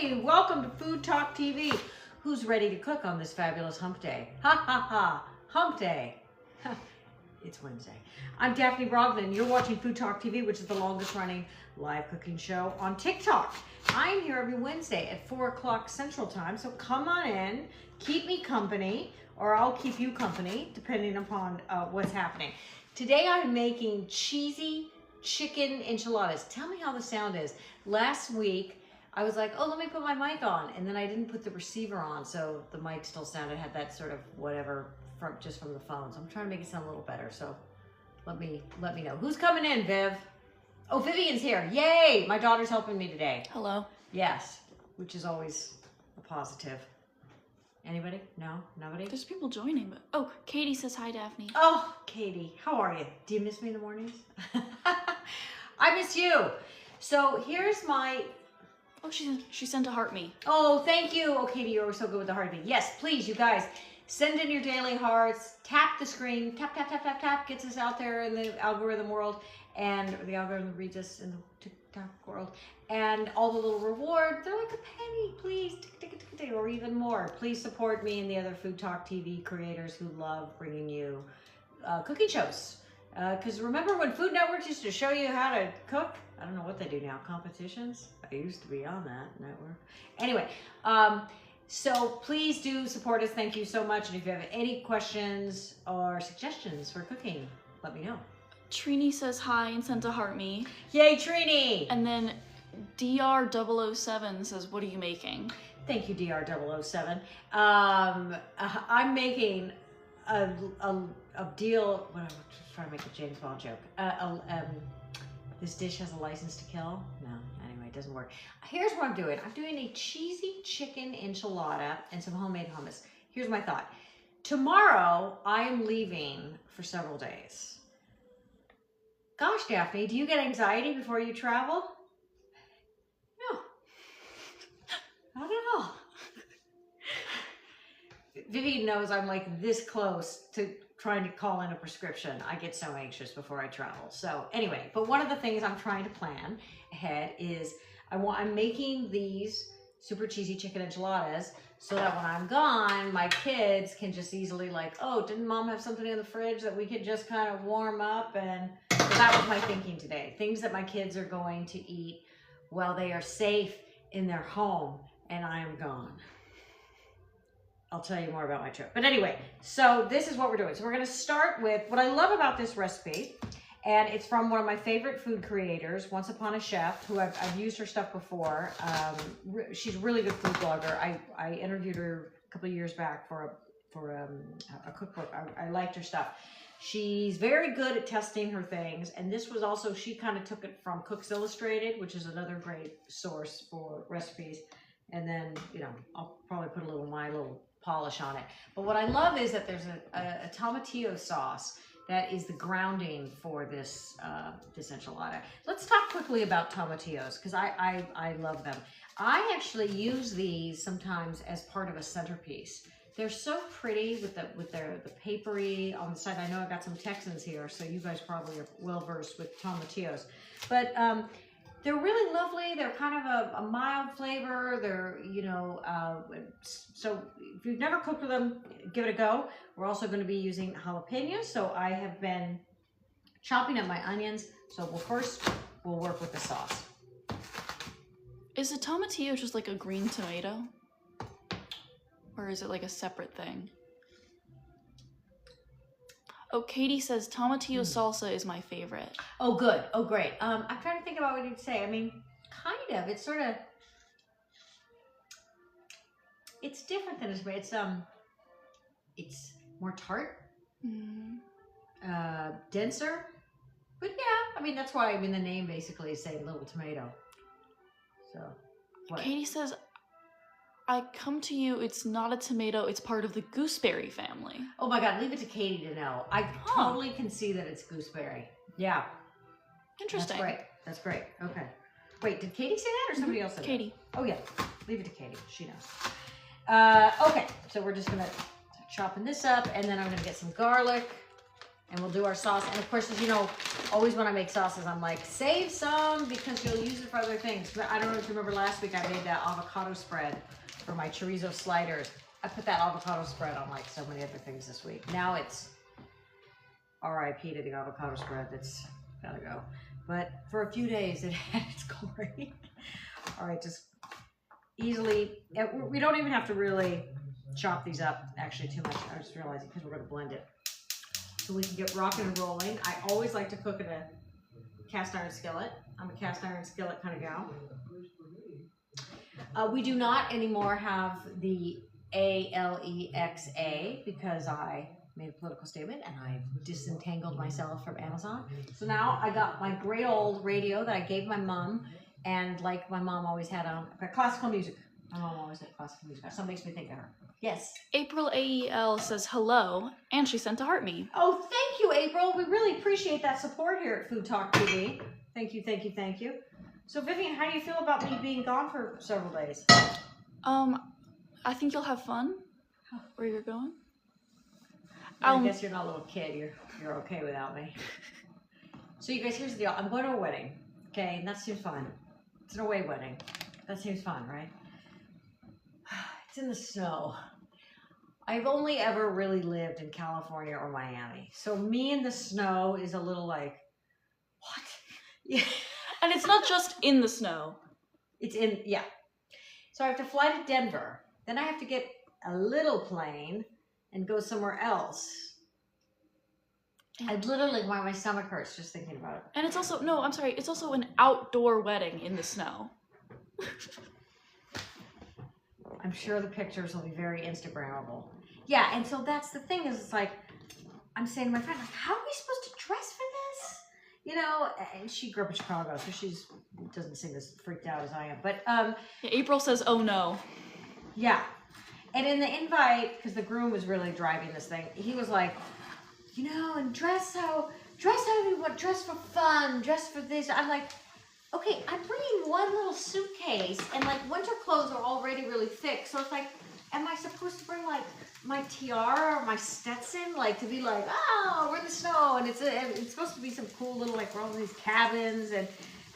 Daphne. Welcome to Food Talk TV. Who's ready to cook on this fabulous hump day? Ha ha ha, hump day. It's Wednesday. I'm Daphne Brogdon. You're watching Food Talk TV, which is the longest running live cooking show on TikTok. I'm here every Wednesday at 4 o'clock Central Time, so come on in, keep me company, or I'll keep you company, depending upon what's happening. Today I'm making cheesy chicken enchiladas. Tell me how the sound is. Last week, I was like, oh, let me put my mic on, and then I didn't put the receiver on, so the mic still sounded, had that sort of whatever just from the phone. So I'm trying to make it sound a little better, so let me know. Who's coming in, Viv? Oh, Vivian's here. Yay! My daughter's helping me today. Hello. Yes, which is always a positive. Anybody? No? Nobody? There's people joining, but oh, Katie says hi, Daphne. Oh, Katie, how are you? Do you miss me in the mornings? I miss you. So here's my... Oh, she sent a heart me. Oh, thank you. Oh, Katie, you're so good with the heart beat. Yes, please, you guys, send in your daily hearts. Tap the screen. Tap, tap, tap, tap, tap. Gets us out there in the algorithm world. And the algorithm reads us in the TikTok world. And all the little rewards, they're like a penny, please. Tick, tick, tick, tick, or even more. Please support me and the other Food Talk TV creators who love bringing you cooking shows. Because remember when Food Network used to show you how to cook? I don't know what they do now. Competitions? I used to be on that network. Anyway, so please do support us. Thank you so much. And if you have any questions or suggestions for cooking, let me know. Trini says hi and sent a heart me. Yay, Trini! And then DR007 says, what are you making? Thank you, DR007. I'm making a deal. What, I'm trying to make a James Bond joke. This dish has a license to kill? No, anyway, it doesn't work. Here's what I'm doing. I'm doing a cheesy chicken enchilada and some homemade hummus. Here's my thought. Tomorrow, I am leaving for several days. Gosh, Daphne, do you get anxiety before you travel? No. Not at all. Vivian knows I'm like this close to trying to call in a prescription. I get so anxious before I travel. So anyway, but one of the things I'm trying to plan ahead is I'm making these super cheesy chicken enchiladas so that when I'm gone, my kids can just easily like, oh, didn't mom have something in the fridge that we could just kind of warm up? And so that was my thinking today. Things that my kids are going to eat while they are safe in their home and I am gone. I'll tell you more about my trip. But anyway, so this is what we're doing. So we're going to start with what I love about this recipe. And it's from one of my favorite food creators, Once Upon a Chef, who I've used her stuff before. She's a really good food blogger. I interviewed her a couple of years back for a cookbook. I liked her stuff. She's very good at testing her things. And this was also, she kind of took it from Cooks Illustrated, which is another great source for recipes. And then, you know, I'll probably put a little my little polish on it. But what I love is that there's a Tomatillo sauce that is the grounding for this this enchilada. Let's talk quickly about tomatillos because I love them. I actually use these sometimes as part of a centerpiece. They're so pretty with the papery on the side. I know I got some Texans here, so you guys probably are well versed with tomatillos. But they're really lovely. They're kind of a mild flavor. They're, you know, so if you've never cooked with them, give it a go. We're also going to be using jalapenos. So I have been chopping up my onions. So we'll work with the sauce. Is a tomatillo just like a green tomato? Or is it like a separate thing? Oh, Katie says tomatillo salsa is my favorite. Oh, good. Oh, great. I'm trying to think about what you'd say. I mean, kind of. It's sort of. It's different than it's more tart, denser. But yeah, I mean that's why the name basically is saying little tomato. So. What? Katie says, I come to you, it's not a tomato, it's part of the gooseberry family. Oh my God, leave it to Katie to know. I totally can see that it's gooseberry. Yeah. Interesting. That's great. That's great. Okay. Wait, did Katie say that or somebody else said Katie. That? Oh yeah, leave it to Katie. She knows. Okay, so we're just gonna chopping this up and then I'm gonna get some garlic. And we'll do our sauce. And of course, as you know, always when I make sauces, I'm like, save some because you'll use it for other things. But I don't know if you remember last week, I made that avocado spread for my chorizo sliders. I put that avocado spread on like so many other things this week. Now it's RIP to the avocado spread. That's gotta go. But for a few days, it had its glory. All right, just easily. We don't even have to really chop these up actually too much. I just realized because we're gonna blend it. So we can get rocking and rolling. I always like to cook in a cast iron skillet. I'm a cast iron skillet kind of gal. We do not anymore have the Alexa because I made a political statement and I disentangled myself from Amazon. So now I got my great old radio that I gave my mom, and like my mom always had on classical music. My mom always had classical music. So it makes me think of her. Yes. April AEL says hello, and she sent a heart me. Oh, thank you, April. We really appreciate that support here at FoodTokTV. Thank you, thank you, thank you. So Vivian, how do you feel about me being gone for several days? I think you'll have fun where you're going. I guess you're not a little kid. You're okay without me. So you guys, here's the deal. I'm going to a wedding, okay? And that seems fun. It's an away wedding. That seems fun, right? It's in the snow. I've only ever really lived in California or Miami. So me in the snow is a little like, what? Yeah. And it's not just in the snow. It's in, yeah. So I have to fly to Denver. Then I have to get a little plane and go somewhere else. I literally, why my stomach hurts just thinking about it. And it's also, no, I'm sorry, it's also an outdoor wedding in the snow. I'm sure the pictures will be very Instagrammable. Yeah, and so that's the thing is it's like, I'm saying to my friend, like, how are we supposed to dress for this? You know, and she grew up in Chicago, so she doesn't seem as freaked out as I am. But yeah, April says, oh no. Yeah. And in the invite, because the groom was really driving this thing, he was like, you know, and dress how you want, dress for fun, dress for this. I'm like, okay, I'm bringing one little suitcase, and like winter clothes are already really thick, so it's like, am I supposed to bring like my tiara or my Stetson, like to be like, oh, we're in the snow, and it's supposed to be some cool little like we're all in these cabins, and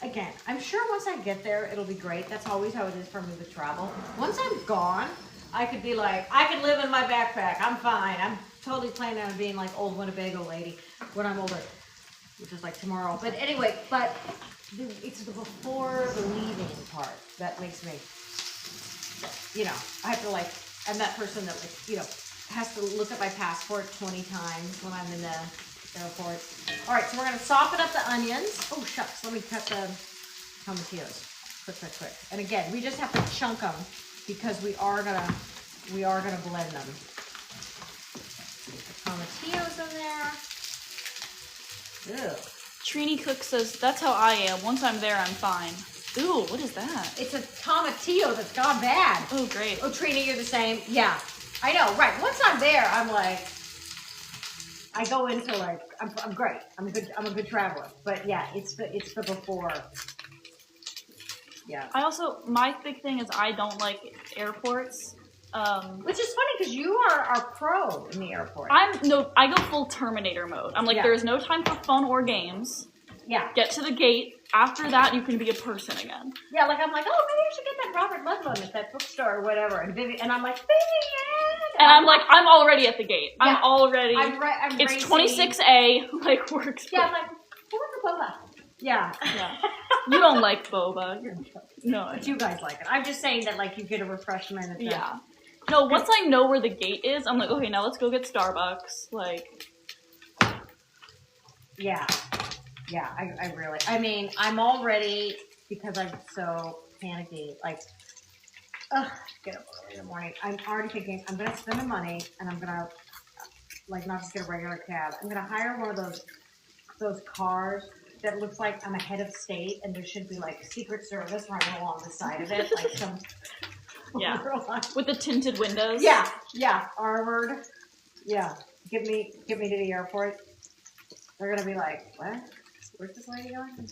again, I'm sure once I get there, it'll be great. That's always how it is for me with travel. Once I'm gone, I could be like, I could live in my backpack. I'm fine. I'm totally planning on being like old Winnebago lady when I'm older, which is like tomorrow. But anyway, it's the before the leaving part that makes me, you know, I have to like, I'm that person that like, you know, has to look at my passport 20 times when I'm in the airport. All right, so we're gonna soften up the onions. Oh shucks, let me cut the tomatillos. Quick. And again, we just have to chunk them because we are gonna blend them. The tomatillos in there. Ew. Trini Cook says, that's how I am. Once I'm there, I'm fine. Ooh, what is that? It's a tomatillo that's gone bad. Oh, great. Oh, Trini, you're the same. Yeah, I know, right. Once I'm there, I'm like, I go into like, I'm great. I'm a good traveler. But yeah, it's the before. Yeah. I also, my big thing is I don't like airports. Which is funny because you are pro in the airport. I go full Terminator mode. I'm like, there is no time for fun or games. Yeah. Get to the gate. After that, you can be a person again. Yeah, like I'm like, oh, maybe I should get that Robert Ludlum at that bookstore or whatever. And I'm like, Vivian! And I'm like, I'm already at the gate. Yeah. I'm already. It's racing. 26A. Like, works. Yeah, I'm like, what's the boba? Yeah. You don't like boba. No. But you guys like it. I'm just saying that, like, you get a refreshment. At yeah. No, once I know where the gate is, I'm like, okay, now let's go get Starbucks. Like. Yeah. Yeah, I mean, I'm already, because I'm so panicky, like, get up early in the morning. I'm already thinking, I'm going to spend the money, and I'm going to, like, not just get a regular cab. I'm going to hire one of those cars that looks like I'm a head of state, and there should be, like, Secret Service running along the side of it, like some... Yeah, with the tinted windows. Yeah, armored. Yeah, get me to the airport. They're going to be like, what? Where's this lady going?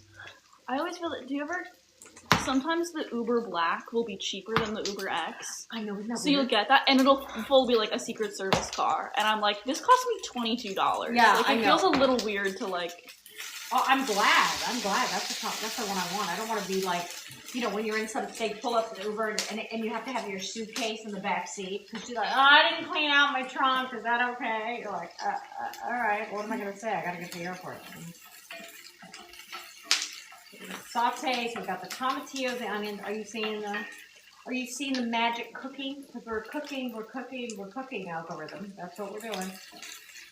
I always feel that, do you ever sometimes the Uber Black will be cheaper than the Uber X. I know, isn't that So you'll get that, and it'll full be like a Secret Service car. And I'm like, this cost me $22. Yeah, like, I it know. feels a little weird to like. Oh, I'm glad. That's the one I want. I don't want to be like, you know, when you're in some, they pull up an Uber and you have to have your suitcase in the back seat because you're like, oh, I didn't clean out my trunk. Is that okay? You're like, all right. What am I gonna say? I gotta get to the airport. Sautés. We've got the tomatillos, the onions. Are you seeing the magic cooking? Because we're cooking algorithm. That's what we're doing.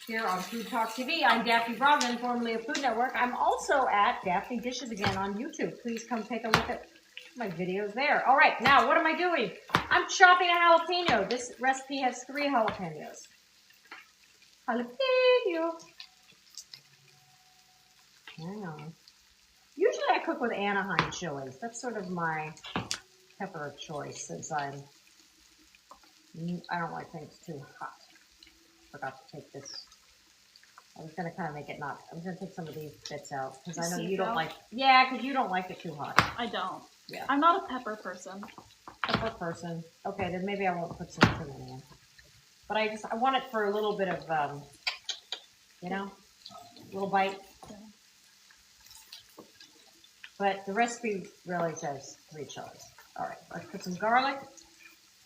Here on FoodTokTV, I'm Daphne Brogdon, formerly of Food Network. I'm also at Daphne Dishes Again on YouTube. Please come take a look at my videos there. All right, now what am I doing? I'm chopping a jalapeno. This recipe has 3 jalapenos. Jalapeno. Hang on. Usually I cook with Anaheim chilies. That's sort of my pepper of choice since I don't like things too hot. Forgot to take this. I was going to kind of make it not. I was going to take some of these bits out because I know you don't like. Yeah, because you don't like it too hot. I don't. Yeah. I'm not a pepper person. Pepper person. Okay, then maybe I won't put some too many in. But I want it for a little bit of, you know, a little bite. Yeah. But the recipe really says 3 chilies. All right, let's put some garlic.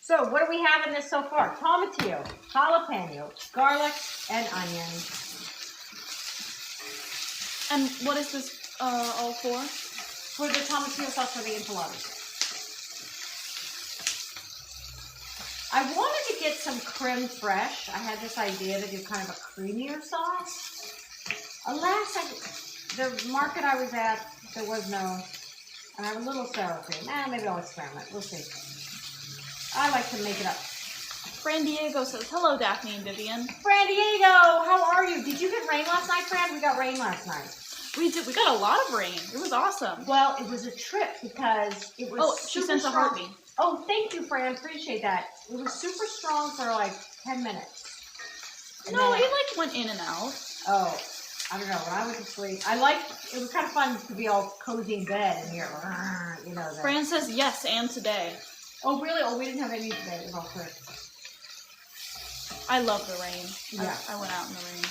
So what do we have in this so far? Tomatillo, jalapeno, garlic, and onion. And what is this all for? For the tomatillo sauce for the enchiladas. I wanted to get some creme fraiche. I had this idea to do kind of a creamier sauce. Alas, the market I was at, there was no, and I have a little sour cream. Maybe I'll experiment. We'll see. I like to make it up. Fran Diego says, hello, Daphne and Vivian. Fran Diego, how are you? Did you get rain last night, Fran? We got rain last night. We did. We got a lot of rain. It was awesome. Well, it was a trip because it was. Oh, she sent a heartbeat. Oh, thank you, Fran. Appreciate that. It was super strong for like 10 minutes. And No, then, it like went in and out. Oh, I don't know. When I went to sleep, it was kind of fun to be all cozy in bed and hear, you know. Fran says yes, and today. Oh, really? Oh, we didn't have any today. It was all clear. I love the rain. Yeah. I went out in the rain.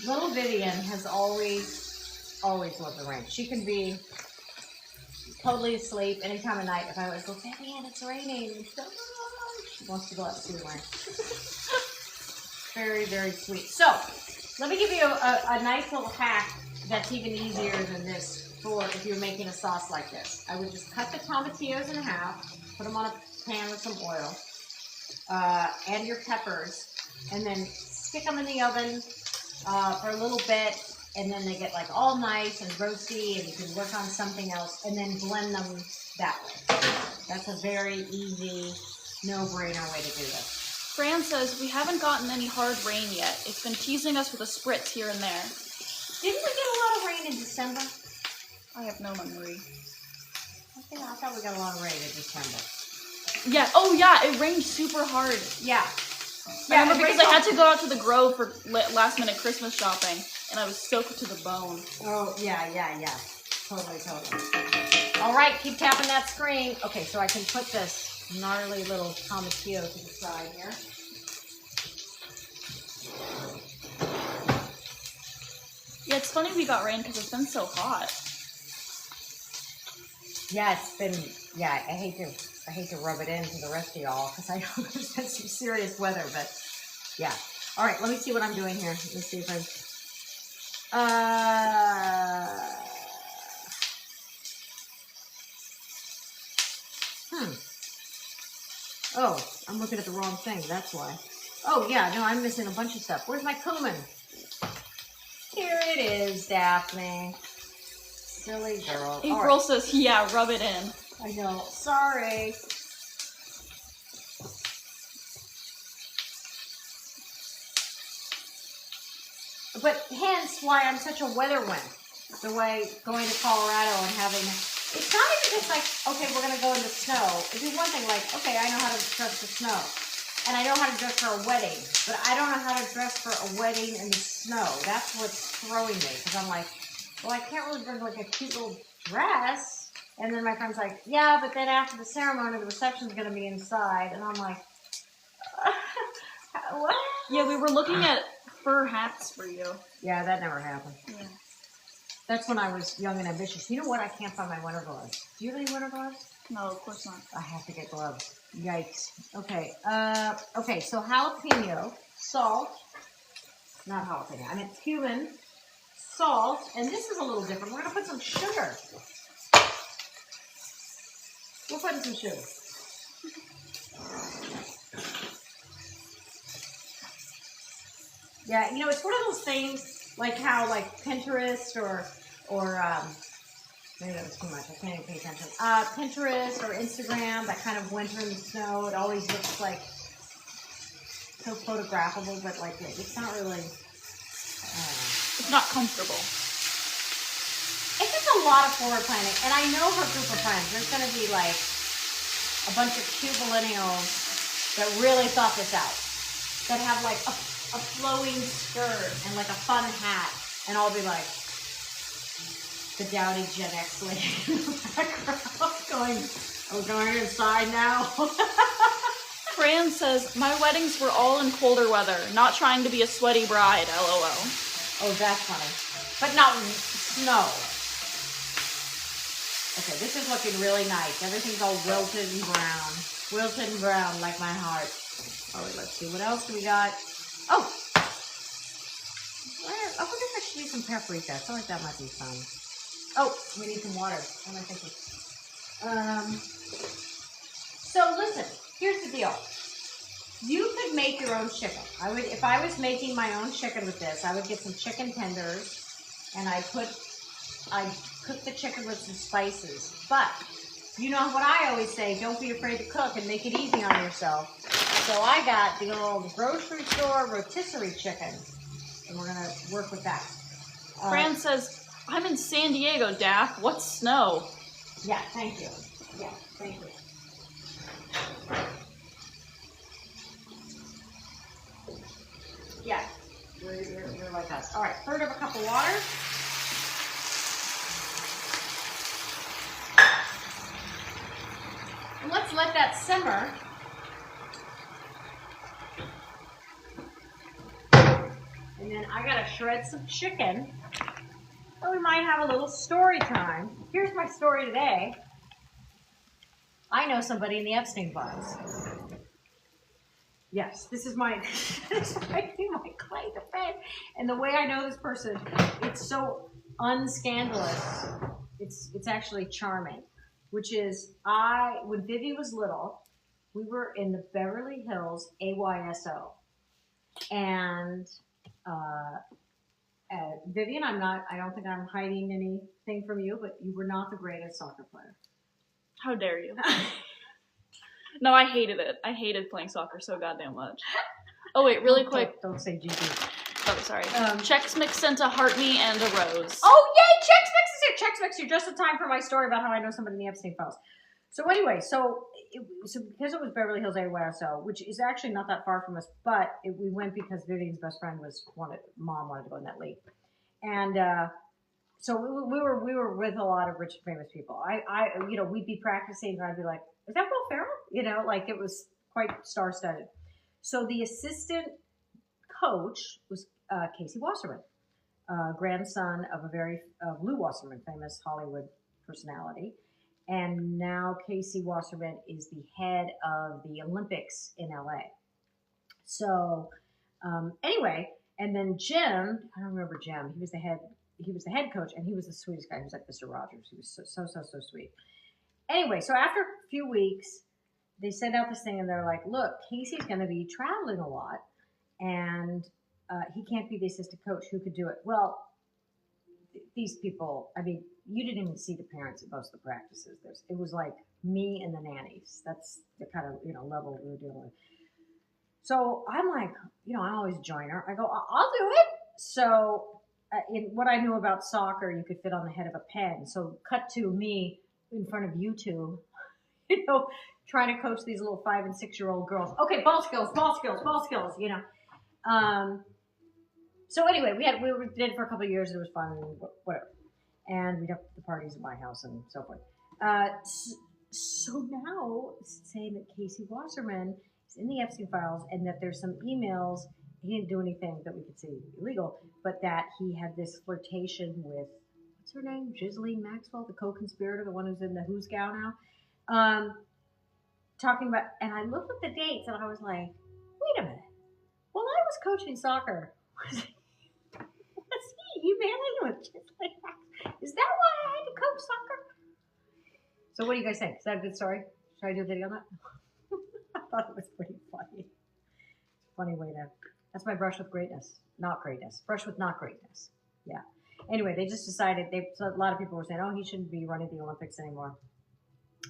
Little Vivian has always loved the rain. She can be totally asleep any time of night. If I was go, Vivian, it's raining. She wants to go out to the rain. Very, very sweet. So, let me give you a nice little hack that's even easier than this for if you're making a sauce like this. I would just cut the tomatillos in half, put them on a pan with some oil, and your peppers, and then stick them in the oven for a little bit, and then they get like all nice and roasty, and you can work on something else, and then blend them that way. That's a very easy, no-brainer way to do this. Fran says, we haven't gotten any hard rain yet. It's been teasing us with a spritz here and there. Didn't we get a lot of rain in December? I have no memory. I thought we got a lot of rain in December. Yeah. Oh, yeah. It rained super hard. Yeah. I remember because I had to go out to the Grove for last-minute Christmas shopping, and I was soaked to the bone. Oh, yeah. Totally. All right, keep tapping that screen. Okay, so I can put this gnarly little tomatillo to the side here. Yeah, it's funny we got rain because it's been so hot. Yeah, it's been, I hate to rub it into the rest of y'all because I know there's been some serious weather, but yeah. All right, let me see what I'm doing here. Let me see if Oh, I'm looking at the wrong thing. That's why. Oh, yeah. No, I'm missing a bunch of stuff. Where's my cumin? Here it is, Daphne. Silly girl. April says, yeah, rub it in. I know. Sorry. But hence why I'm such a weather wimp. The way going to Colorado and having... It's not even just like, okay, we're going to go in the snow. It'd be one thing like, okay, I know how to dress for snow. And I know how to dress for a wedding. But I don't know how to dress for a wedding in the snow. That's what's throwing me. Because I'm like, well, I can't really bring like a cute little dress. And then my friend's like, yeah, but then after the ceremony, the reception's going to be inside. And I'm like, what? Yeah, we were looking at fur hats for you. Yeah, that never happened. Yeah. That's when I was young and ambitious. You know what? I can't find my winter gloves. Do you have any winter gloves? No, of course not. I have to get gloves. Yikes. Okay. Okay, so jalapeno, salt, not jalapeno, I meant cumin, salt, and this is a little different. We're going to put some sugar. We're putting some sugar. Yeah, you know, it's one of those things like how like Pinterest or maybe that was too much. I can't even pay attention. Pinterest or Instagram, that kind of winter in the snow, it always looks like so photographable, but like it's not really. It's not comfortable. It's just a lot of forward planning, and I know her group of friends. There's going to be like a bunch of cute millennials that really thought this out, that have like a flowing skirt and like a fun hat, and I'll be like the dowdy Gen X lady in the background going, "Oh, going inside now." Fran says, my weddings were all in colder weather, not trying to be a sweaty bride, LOL. Oh, that's funny. But not snow. Okay, this is looking really nice. Everything's all wilted and brown. Wilted and brown like my heart. All right, let's see. What else do we got? Oh! I wonder if there should be some paprika. I feel like that might be fun. Oh, we need some water. What am I thinking? So listen, here's the deal. You could make your own chicken. If I was making my own chicken with this, I would get some chicken tenders and I'd cook the chicken with some spices. But you know what I always say, don't be afraid to cook and make it easy on yourself. So I got the old grocery store rotisserie chicken, and we're gonna work with that. Fran says, I'm in San Diego, Daph. What's snow? Yeah, thank you. Yeah, thank you. Yeah, you're like us. All right, third of a cup of water. And let's let that simmer. And then I gotta shred some chicken. So we might have a little story time. Here's my story today. I know somebody in the Epstein files. Yes, this is my my claim to fame. And the way I know this person, it's so unscandalous. It's actually charming. Which is, when Vivi was little, we were in the Beverly Hills AYSO. And Vivian, I don't think I'm hiding anything from you, but you were not the greatest soccer player. How dare you? No, I hated it. I hated playing soccer so goddamn much. Oh wait, really quick. Don't say GG. Oh, sorry. Chex Mix sent a heart me and a rose. Oh yay, Chex Mix is here. Chex Mix, you're just in time for my story about how I know somebody in the Epstein files. So anyway, so because it was Beverly Hills AYSO, which is actually not that far from us, but we went because Vivian's best friend mom wanted to go in that league, and so we were with a lot of rich and famous people. We'd be practicing, and I'd be like, "Is that Will Ferrell?" Like it was quite star-studded. So the assistant coach was Casey Wasserman, grandson of Lou Wasserman, famous Hollywood personality. And now Casey Wasserman is the head of the Olympics in LA. So anyway, and then Jim, I don't remember Jim. He was the head coach, and he was the sweetest guy. He was like Mr. Rogers. He was so sweet. Anyway, so after a few weeks, they sent out this thing, and they're like, "Look, Casey's going to be traveling a lot, and he can't be the assistant coach. Who could do it?" Well, these people, I mean, you didn't even see the parents at most of the practices. It was like me and the nannies. That's the kind of level we were dealing with. So I'm like, I always join her. I go, I'll do it. So in what I knew about soccer, you could fit on the head of a pen. So cut to me in front of YouTube, trying to coach these little 5 and 6 year old girls. Okay, ball skills. So anyway, we did it for a couple of years. It was fun, whatever. And we'd have the parties at my house and so forth. So now it's saying that Casey Wasserman is in the Epstein files and that there's some emails. He didn't do anything that we could see illegal, but that he had this flirtation with, what's her name? Ghislaine Maxwell, the co-conspirator, the one who's in the Who's Gal now. Talking about, and I looked at the dates and I was like, wait a minute. While I was coaching soccer, was he emailing with Ghislaine Maxwell? Is that why I had to coach soccer? So what do you guys think? Is that a good story? Should I do a video on that? I thought it was pretty funny. Funny way to, that's my brush with greatness. Not greatness. Brush with not greatness. Yeah. Anyway, they just decided, so a lot of people were saying, oh, he shouldn't be running the Olympics anymore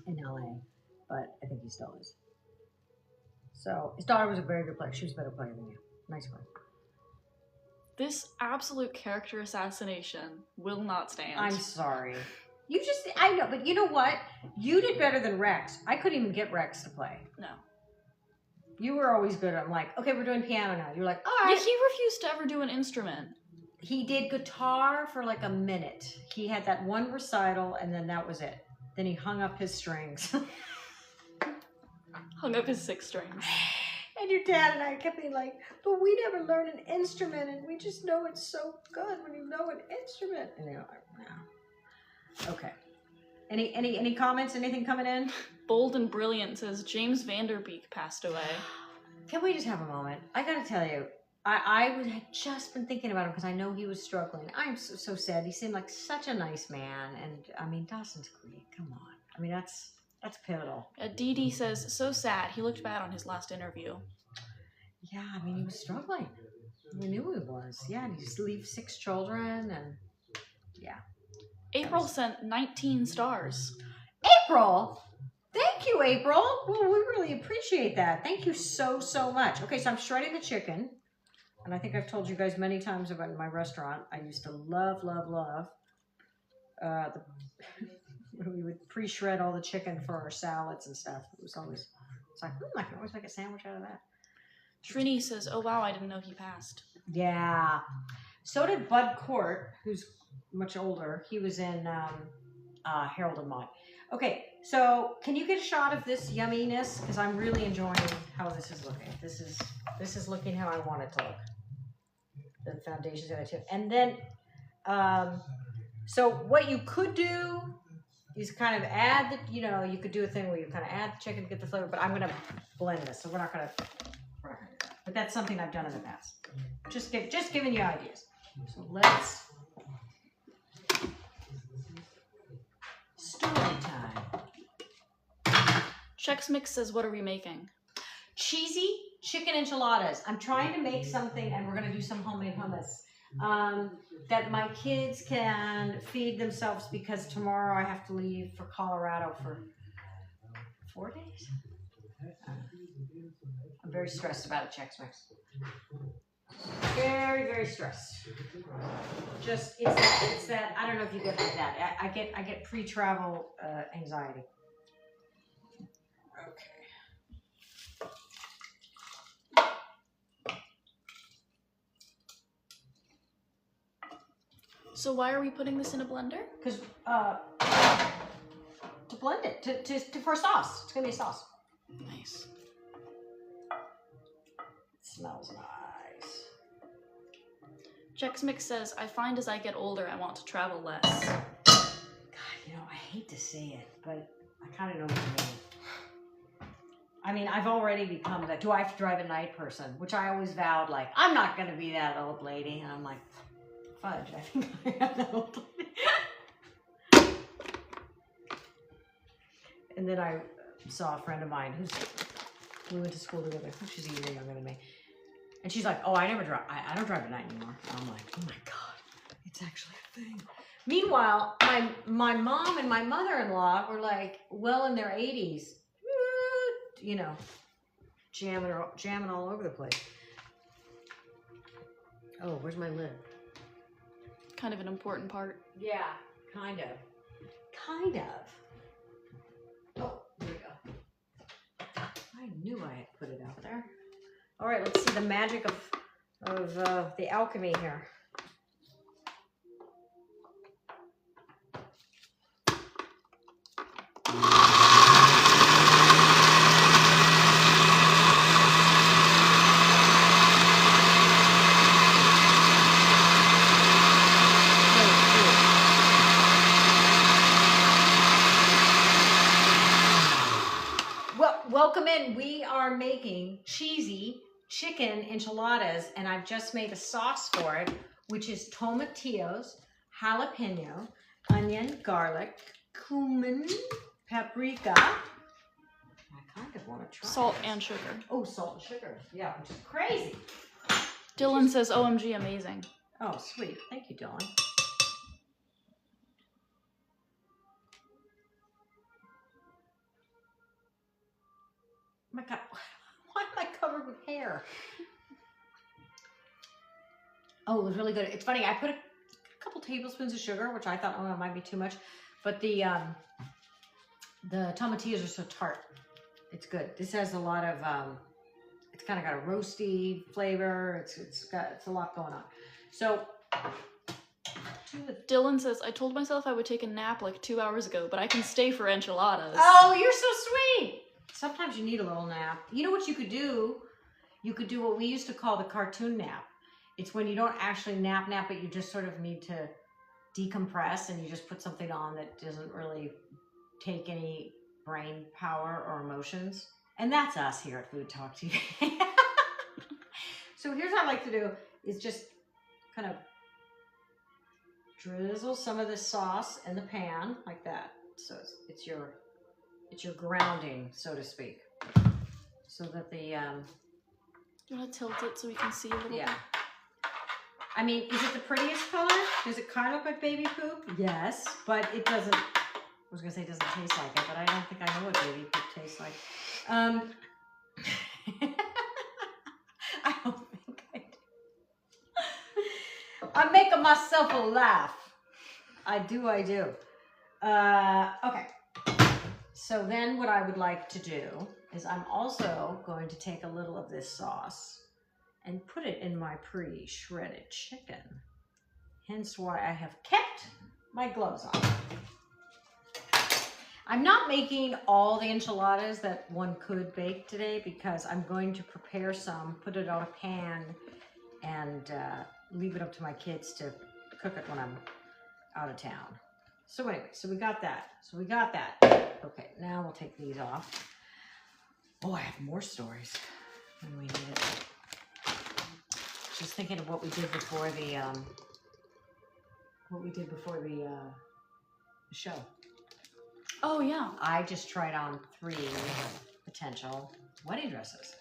in LA. But I think he still is. So his daughter was a very good player. She was a better player than you. Nice one. This absolute character assassination will not stand. I'm sorry. I know, but you know what? You did better than Rex. I couldn't even get Rex to play. No. You were always good. I'm like, okay, we're doing piano now. You're like, all right. Yeah, he refused to ever do an instrument. He did guitar for like a minute. He had that one recital, and then that was it. Then he hung up his strings. Hung up his 6 strings. And your dad and I kept being like, but we never learned an instrument, and we just know it's so good when you know an instrument. And they're like, no. Okay. Any comments? Anything coming in? Bold and Brilliant says James Vanderbeek passed away. Can we just have a moment? I gotta tell you, I had just been thinking about him because I know he was struggling. I'm so sad. He seemed like such a nice man, and I mean, Dawson's Creek. Come on. I mean, that's pivotal. Dee Dee says, so sad. He looked bad on his last interview. Yeah, I mean, he was struggling. We knew he was. Yeah, and he just leave 6 children, and yeah. April sent 19 stars. April! Thank you, April. Well, we really appreciate that. Thank you so much. Okay, so I'm shredding the chicken. And I think I've told you guys many times about my restaurant. I used to love we would pre-shred all the chicken for our salads and stuff. It was always, it's like, I can always make a sandwich out of that. Trini says, oh wow, I didn't know he passed. Yeah. So did Bud Court, who's much older. He was in Harold and Maude. Okay, so can you get a shot of this yumminess? Because I'm really enjoying how this is looking. This is looking how I want it to look. The foundation's gonna tip. And then, so what you could do is kind of add the, you could do a thing where you kind of add the chicken to get the flavor, but I'm gonna blend this, so we're not gonna do that. But that's something I've done in the past. Just giving you ideas. So let's story time. Chex Mix says, what are we making? Cheesy chicken enchiladas. I'm trying to make something, and we're going to do some homemade hummus that my kids can feed themselves because tomorrow I have to leave for Colorado for 4 days. I'm very stressed about it, Chex Mix. Very stressed. Just it's that I don't know if you get like that. I get pre-travel anxiety. Okay. So why are we putting this in a blender? Because to blend it for a sauce. It's gonna be a sauce. Nice. It smells nice. Chex Mix says, I find as I get older, I want to travel less. God, I hate to say it, but I kind of know what you mean. I mean, I've already become that, do I have to drive at night person? Which I always vowed, like, I'm not going to be that old lady. And I'm like, fudge, I think I am that old lady. And then I saw a friend of mine we went to school together. She's a year younger than me. And she's like, oh, I never drive. I don't drive at night anymore. And I'm like, oh my God, it's actually a thing. Meanwhile, my mom and my mother-in-law were like, well in their 80s, jamming all over the place. Oh, where's my lid? Kind of an important part. Yeah, kind of. Oh, there we go. I knew I had put it out there. All right, let's see the magic of the alchemy here. welcome in. We are making cheesy chicken enchiladas, and I've just made a sauce for it, which is tomatillos, jalapeno, onion, garlic, cumin, paprika. I kind of want to try Salt this. and sugar. Oh, salt and sugar. Yeah, which is crazy. Dylan says, OMG, amazing. Oh, sweet. Thank you, Dylan. Oh my God, why am I covered with hair? Oh, it was really good. It's funny, I put a couple tablespoons of sugar, which I thought, oh, it might be too much. But the tomatillos are so tart. It's good. This has a lot of, it's kind of got a roasty flavor. It's a lot going on. So, Dylan says, I told myself I would take a nap like 2 hours ago, but I can stay for enchiladas. oh, you're so sweet. Sometimes you need a little nap. You know what you could do? You could do what we used to call the cartoon nap. It's when you don't actually nap, but you just sort of need to decompress, and you just put something on that doesn't really take any brain power or emotions. And that's us here at FoodTokTV. So here's what I like to do is just kind of drizzle some of this sauce in the pan like that. So it's your grounding, so to speak. So that the You want to tilt it so we can see a little yeah. bit? I mean, is it the prettiest color? Does it kind of look like baby poop? Yes, but it doesn't. I was gonna say it doesn't taste like it, but I don't think I know what baby poop tastes like. I don't think I do. I'm making myself a laugh. I do. Okay. So then what I would like to do is I'm also going to take a little of this sauce and put it in my pre-shredded chicken. Hence why I have kept my gloves on. I'm not making all the enchiladas that one could bake today because I'm going to prepare some, put it on a pan, and leave it up to my kids to cook it when I'm out of town. So anyway, so we got that. Okay, now we'll take these off. Oh, I have more stories when we need it. Just thinking of what we did before the show. Oh, yeah. I just tried on 3 potential wedding dresses.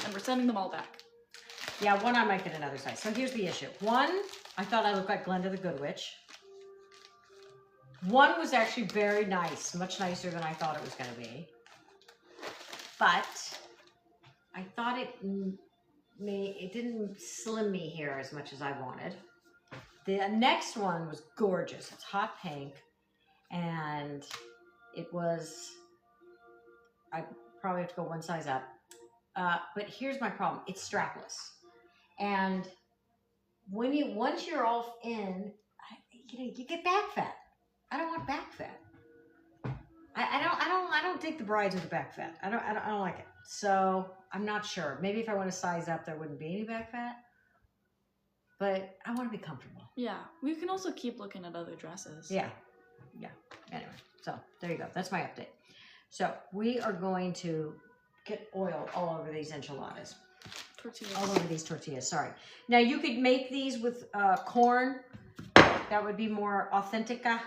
And we're sending them all back. Yeah, one I might get another size. So here's the issue. One, I thought I looked like Glenda the Good Witch. One was actually very nice, much nicer than I thought it was going to be. But I thought it didn't slim me here as much as I wanted. The next one was gorgeous. It's hot pink, and it was, I probably have to go one size up. But here's my problem. It's strapless. And once you're all in, you get back fat. I don't want back fat. I don't dig the brides with the back fat. I don't like it. So I'm not sure. Maybe if I want to size up, there wouldn't be any back fat. But I want to be comfortable. Yeah, we can also keep looking at other dresses. Yeah. Anyway, so there you go. That's my update. So we are going to get oil all over these enchiladas. Tortillas. All over these tortillas, sorry. Now you could make these with corn. That would be more authentica.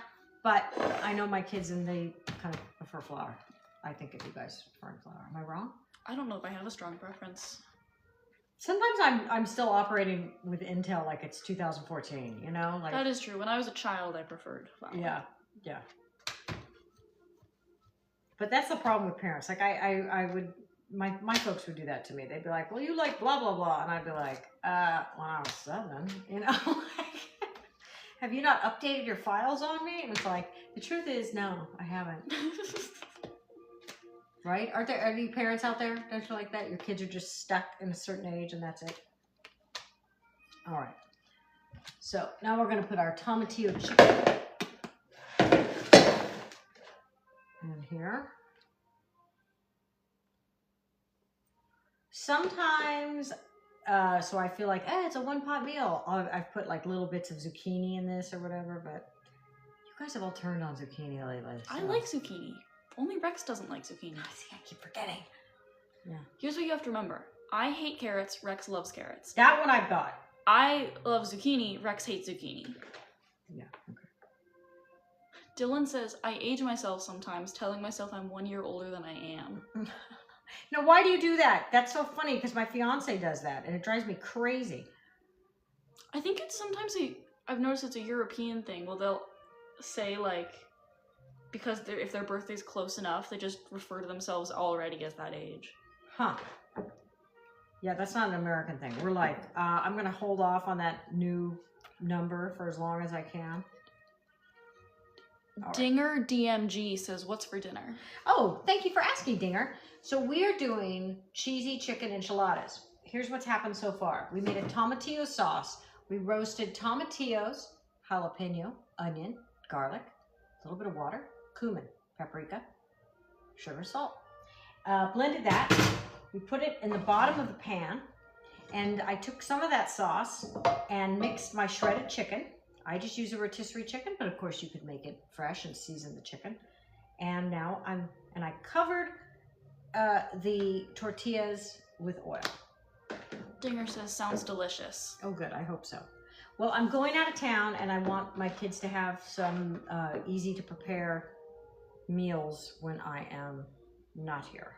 But I know my kids and they kind of prefer flour. I think if you guys prefer flour. Am I wrong? I don't know if I have a strong preference. Sometimes I'm still operating with Intel like it's 2014, you know? Like, that is true. When I was a child, I preferred flour. Yeah. But that's the problem with parents. Like I would, my folks would do that to me. They'd be like, well, you like blah, blah, blah. And I'd be like, when I was 7, you know? Have you not updated your files on me? And it's like, the truth is, no, I haven't. Right? Are there any parents out there? Don't you like that? Your kids are just stuck in a certain age and that's it. All right. So now we're going to put our tomatillo chicken in here. Sometimes, so I feel like, it's a one-pot meal. I've put like little bits of zucchini in this or whatever, but you guys have all turned on zucchini lately. So. I like zucchini. Only Rex doesn't like zucchini. See, I keep forgetting. Yeah. Here's what you have to remember. I hate carrots. Rex loves carrots. That one I've got. I love zucchini. Rex hates zucchini. Yeah. Okay. Dylan says, I age myself sometimes, telling myself I'm 1 year older than I am. Now, why do you do that? That's so funny because my fiance does that and it drives me crazy. I think it's sometimes I've noticed it's a European thing. Well, they'll say like, because if their birthday's close enough, they just refer to themselves already as that age. Huh. Yeah, that's not an American thing. We're like, I'm going to hold off on that new number for as long as I can. All Dinger DMG says, what's for dinner? Oh, thank you for asking, Dinger. So we're doing cheesy chicken enchiladas. Here's what's happened so far. We made a tomatillo sauce. We roasted tomatillos, jalapeno, onion, garlic, a little bit of water, cumin, paprika, sugar, salt. Blended that. We put it in the bottom of the pan. And I took some of that sauce and mixed my shredded chicken. I just use a rotisserie chicken, but of course you could make it fresh and season the chicken. And now I covered the tortillas with oil. Dinger says, sounds delicious. Oh, good. I hope so. Well, I'm going out of town and I want my kids to have some easy to prepare meals when I am not here.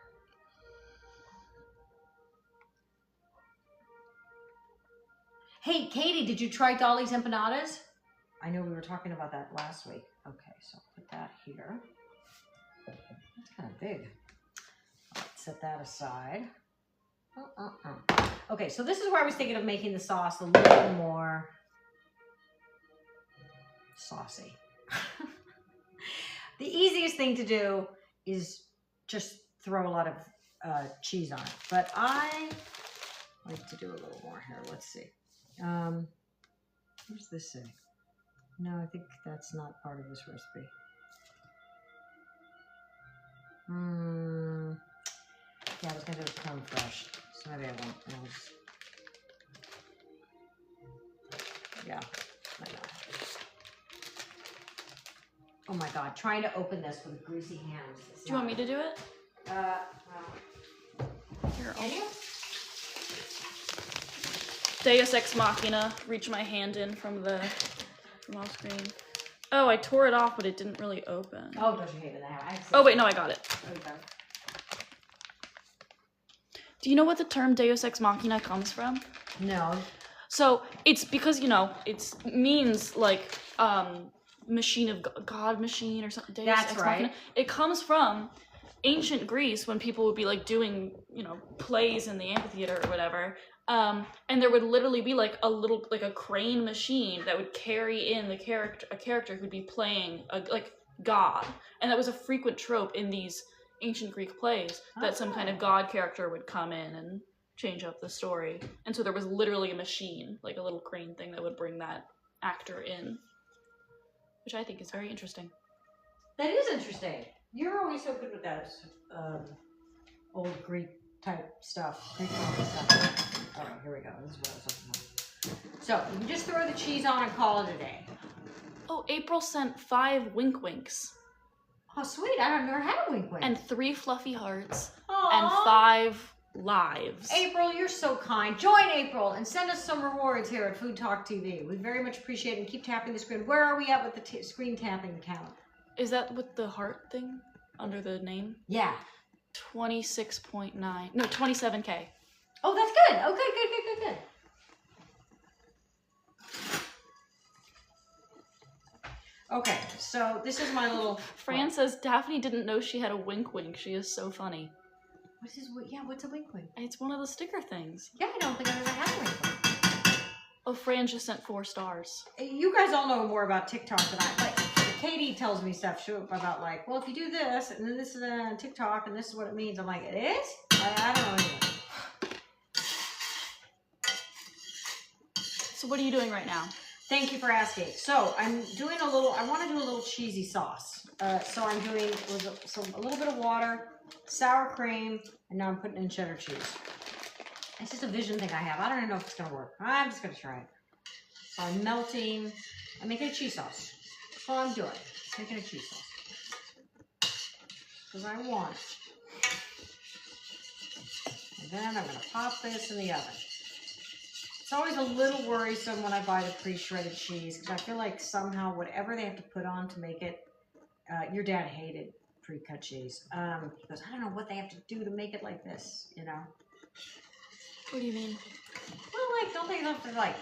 Hey, Katie, did you try Dolly's empanadas? I know we were talking about that last week. Okay, so put that here. That's kind of big. Let's set that aside. Okay, so this is where I was thinking of making the sauce a little more saucy. The easiest thing to do is just throw a lot of cheese on it. But I like to do a little more here. Let's see. What does this say? No, I think that's not part of this recipe. Yeah, I was going to do it crumb fresh. So maybe I won't. Yeah, I know. Oh my God, trying to open this with greasy hands. Do you want me to do it? Well, Here, can you? Deus Ex Machina. Reach my hand in from off screen. Oh, I tore it off, but it didn't really open. Oh, don't you hate it? That? Oh wait, no, I got it. Okay. Do you know what the term Deus Ex Machina comes from? No. So it's because, you know, it means like machine of God machine or something. Deus That's Ex right. Machina. It comes from ancient Greece when people would be like doing, you know, plays in the amphitheater or whatever. And there would literally be like a crane machine that would carry in a character who'd be playing like God. And that was a frequent trope in these ancient Greek plays, that some kind of God character would come in and change up the story. And so there was literally a machine, like a little crane thing that would bring that actor in, which I think is very interesting. That is interesting. You're always so good with that old Greek type stuff. Greek stuff. All right, here we go. This is what I was looking for. So you can just throw the cheese on and call it a day. Oh, April sent 5 wink winks. Oh, sweet. I've never had a wink wink. And 3 fluffy hearts. Aww. And 5 lives. April, you're so kind. Join April and send us some rewards here at FoodTokTV. We very much appreciate it, and keep tapping the screen. Where are we at with the screen tapping count? Is that with the heart thing under the name? Yeah. 26.9. No, 27K. Oh, that's good. Oh, good. Okay, so this is my little... Fran says Daphne didn't know she had a wink wink. She is so funny. What's a wink wink? It's one of the sticker things. Yeah, I don't think I've ever had a wink wink. Oh, Fran just sent 4 stars. You guys all know more about TikTok than I. Like, Katie tells me stuff about like, well, if you do this, and then this is on TikTok, and this is what it means. I'm like, it is? I don't know anything. So what are you doing right now? Thank you for asking. So I'm doing I want to do a little cheesy sauce. So I'm doing a little bit of water, sour cream, and now I'm putting in cheddar cheese. It's just a vision thing I have. I don't even know if it's going to work. I'm just going to try it. So I'm making a cheese sauce. That's all I'm doing. Making a cheese sauce. because I want. And then I'm going to pop this in the oven. It's always a little worrisome when I buy the pre-shredded cheese because I feel like somehow whatever they have to put on to make it, your dad hated pre-cut cheese. He goes, I don't know what they have to do to make it like this, you know? What do you mean? Well, like, don't they have to, like,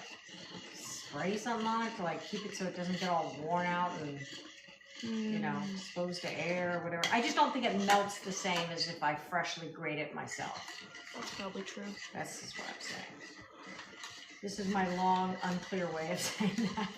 spray something on it to, like, keep it so it doesn't get all worn out and, you know, exposed to air or whatever? I just don't think it melts the same as if I freshly grate it myself. That's probably true. That's just what I'm saying. This is my long, unclear way of saying that.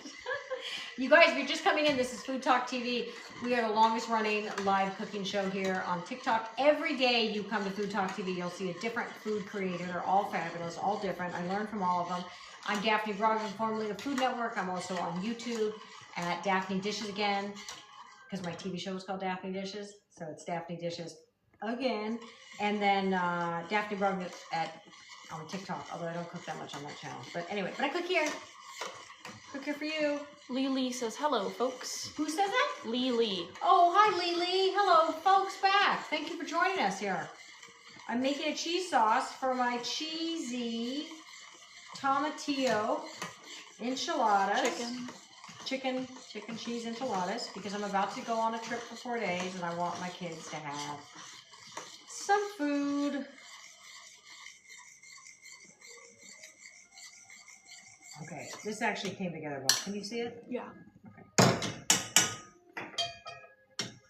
You guys, if you're just coming in, this is Food Talk TV. We are the longest running live cooking show here on TikTok. Every day you come to Food Talk TV, you'll see a different food creator. They're all fabulous, all different. I learn from all of them. I'm Daphne Brogdon, formerly of Food Network. I'm also on YouTube at Daphne Dishes Again, because my TV show is called Daphne Dishes. So it's Daphne Dishes Again. And then Daphne Brogdon on TikTok, although I don't cook that much on that channel. But anyway, but I cook here. Cook here for you. Lily says, hello, folks. Who says that? Lily. Oh, hi, Lily. Hello, folks, back. Thank you for joining us here. I'm making a cheese sauce for my cheesy Tomatillo Enchiladas. Chicken cheese enchiladas, because I'm about to go on a trip for 4 days and I want my kids to have some food. Okay, this actually came together well. Can you see it? Yeah. Okay.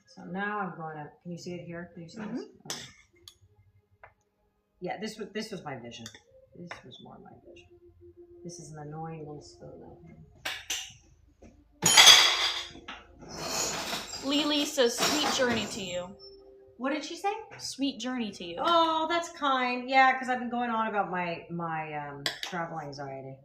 So now I'm going to, can you see it here? Can you see this? Okay. Yeah, this was my vision. This was more my vision. This is an annoying little spoon though. Lily says, sweet journey to you. What did she say? Sweet journey to you. Oh, that's kind. Yeah, because I've been going on about my travel anxiety.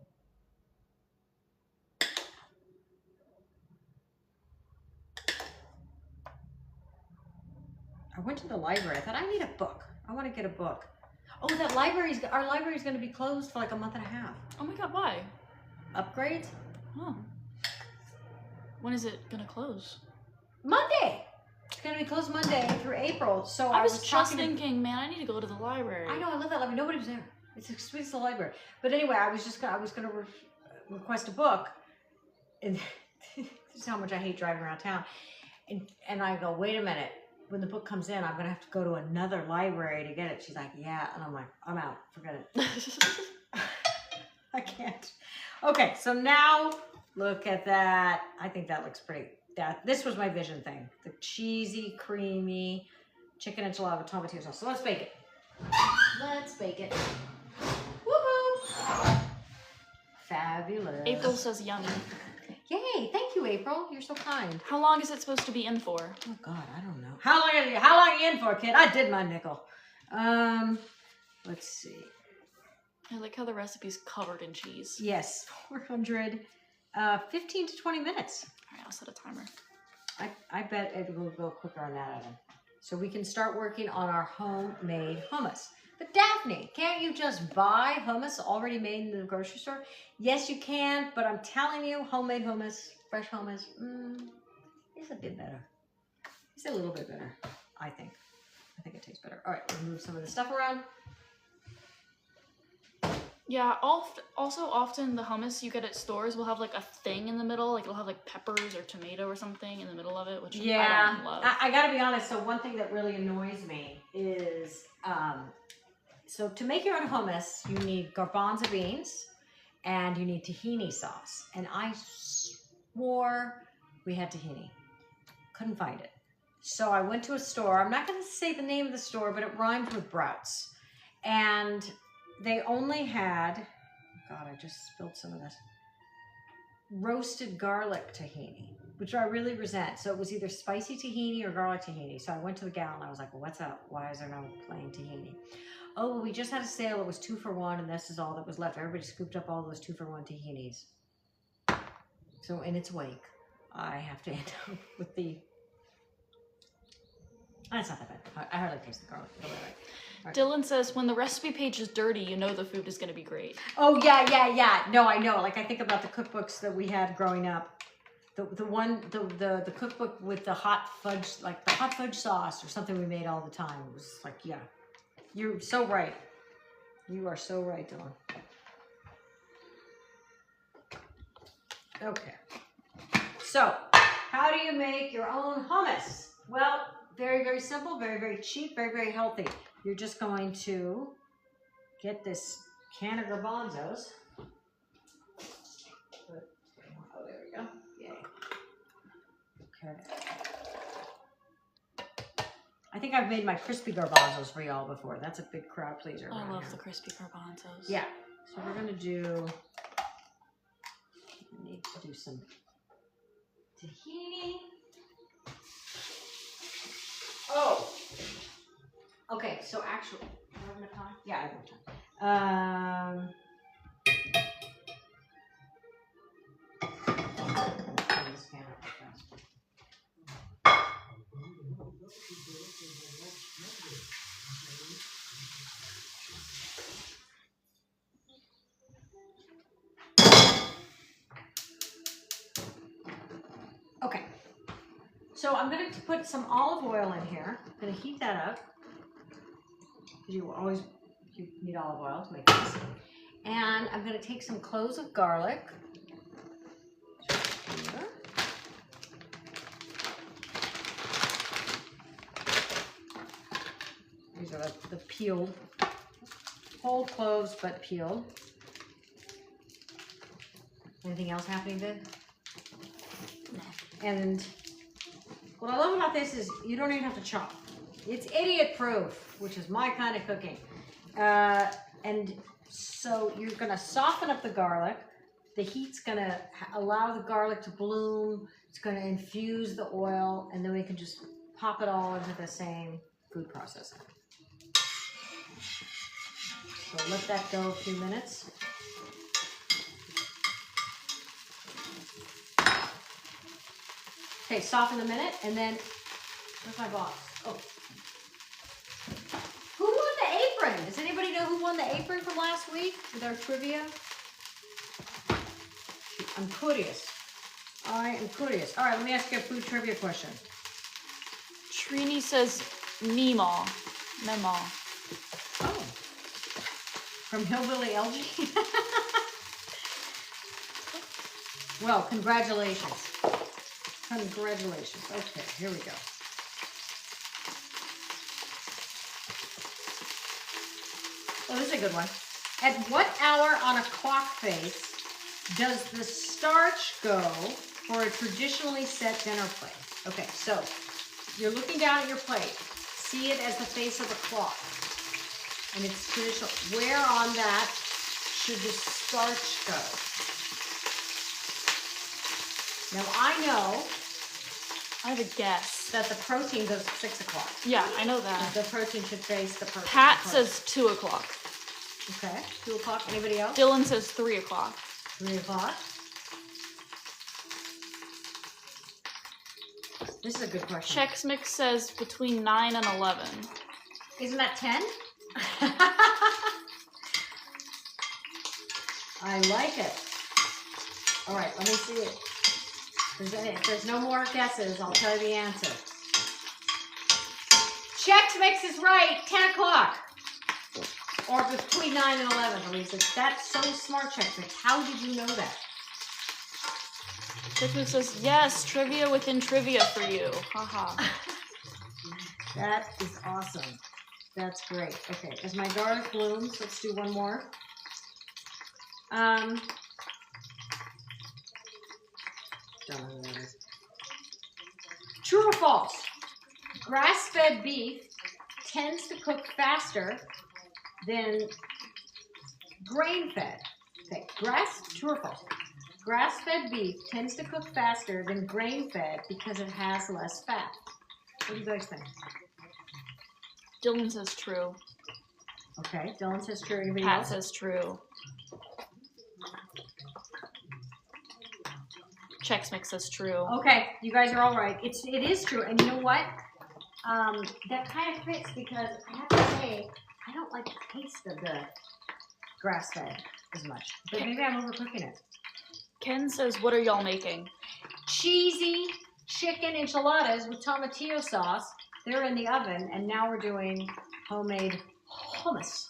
I went to the library. I thought I need a book. I want to get a book. Oh, our library's going to be closed for like a month and a half. Oh my god, why? Upgrades? Oh. When is it gonna close? Monday. It's going to be closed Monday through April. So I was just thinking, man, I need to go to the library. I know, I love that library. Nobody was there. It's the sweetest library. But anyway, I was going to request a book, and this is how much I hate driving around town. And I go, wait a minute. When the book comes in, I'm going to have to go to another library to get it. She's like, yeah. And I'm like, I'm out. Forget it. I can't. Okay, so now look at that. I think that looks pretty. This was my vision thing. The cheesy, creamy chicken enchilada with tomatillo sauce. So let's bake it. Let's bake it. Woohoo! Fabulous. April says yummy. Yay! Thank you, April. You're so kind. How long is it supposed to be in for? Oh God, I don't know. How long are you in for, kid? I did my nickel. Let's see. I like how the recipe's covered in cheese. Yes, 400, 15 to 20 minutes. All right, I'll set a timer. I bet it will go quicker on that oven. So we can start working on our homemade hummus. But Daphne, can't you just buy hummus already made in the grocery store? Yes, you can, but I'm telling you, homemade hummus, fresh hummus, is a bit better. It's a little bit better, I think. I think it tastes better. All right, we'll move some of the stuff around. Yeah, also often the hummus you get at stores will have like a thing in the middle, like it'll have like peppers or tomato or something in the middle of it, which I don't love. I gotta be honest, so one thing that really annoys me is, so to make your own hummus, you need garbanzo beans and you need tahini sauce. And I swore we had tahini. Couldn't find it. So I went to a store. I'm not going to say the name of the store, but it rhymed with Brouts. And they only had, God, I just spilled some of this, roasted garlic tahini, which I really resent. So it was either spicy tahini or garlic tahini. So I went to the gal and I was like, well, what's up? Why is there no plain tahini? Oh, well, we just had a sale. It was 2 for 1, and this is all that was left. Everybody scooped up all those 2 for 1 tahinis. So in its wake, I have to end up with the... That's not that bad. I hardly taste the garlic. Right. Dylan says, when the recipe page is dirty, you know the food is going to be great. Oh, yeah. No, I know. Like, I think about the cookbooks that we had growing up. the cookbook with the hot fudge, like the hot fudge sauce or something we made all the time. It was like, yeah, you're so right. You are so right, Dylan. Okay. So, how do you make your own hummus? Well, very, very simple, very, very cheap, very, very healthy. You're just going to get this can of garbanzos. Oh, there we go. Yay. Okay. I think I've made my crispy garbanzos for y'all before. That's a big crowd pleaser. I love the crispy garbanzos. Yeah. So we're gonna do. We need to do some tahini. Oh. Okay. So actually, do I have enough time? Yeah, I have enough time. Turn this pan up real fast. Okay, so I'm going to put some olive oil in here. I'm going to heat that up. You need olive oil to make this. And I'm going to take some cloves of garlic. Here. These are the peeled, whole cloves but peeled. Anything else happening good? No. And what I love about this is you don't even have to chop. It's idiot proof, which is my kind of cooking. And so you're gonna soften up the garlic. The heat's gonna allow the garlic to bloom. It's gonna infuse the oil, and then we can just pop it all into the same food processor. So let that go a few minutes. Okay, soften a minute, and then, where's my box? Oh. Who won the apron? Does anybody know who won the apron from last week with our trivia? I'm curious. I am curious. All right, let me ask you a food trivia question. Trini says Meemaw. Meemaw. Oh. From Hillbilly LG? Well, congratulations. Congratulations. Okay, here we go. Oh, this is a good one. At what hour on a clock face does the starch go for a traditionally set dinner plate? Okay, so you're looking down at your plate. See it as the face of the clock. And it's traditional. Where on that should the starch go? Now I know. I have a guess. That the protein goes at 6 o'clock. Yeah, I know that. The protein should face the protein. Pat says 2 o'clock. Okay, 2 o'clock. Anybody else? Dylan says 3 o'clock. 3 o'clock. This is a good question. Chex Mix says between 9 and 11. Isn't that 10? I like it. All right, let me see it. If there's no more guesses, I'll tell you the answer. Chex Mix is right, 10 o'clock. Or between 9 and 11, Elisa. That's so smart, Chex Mix. How did you know that? Chex Mix says, yes, trivia within trivia for you. Haha. That is awesome. That's great. Okay, as my garlic blooms, let's do one more. Don't know who that is. True or false? Grass-fed beef tends to cook faster than grain-fed. Okay, true or false? Grass-fed beef tends to cook faster than grain-fed because it has less fat. What do you guys think? Dylan says true. Okay, Dylan says true. Anybody Pat else? says true. Chex Mix says true. Okay, you guys are all right. It is true, and you know what? That kind of fits because I have to say I don't like the taste of the grass-fed as much, but maybe I'm overcooking it. Ken says, "What are y'all making?" cheesy chicken enchiladas with tomatillo sauce. They're in the oven, and now we're doing homemade hummus.